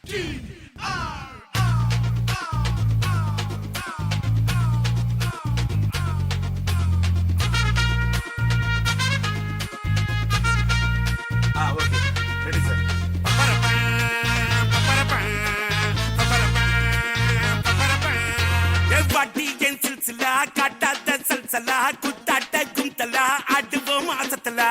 Okay ready sir. வாட்டி என் சில்சிலா காட்டாத சல்சலா குத்தாட்ட குந்தலா ஆடுவோம் ஆசத்தலா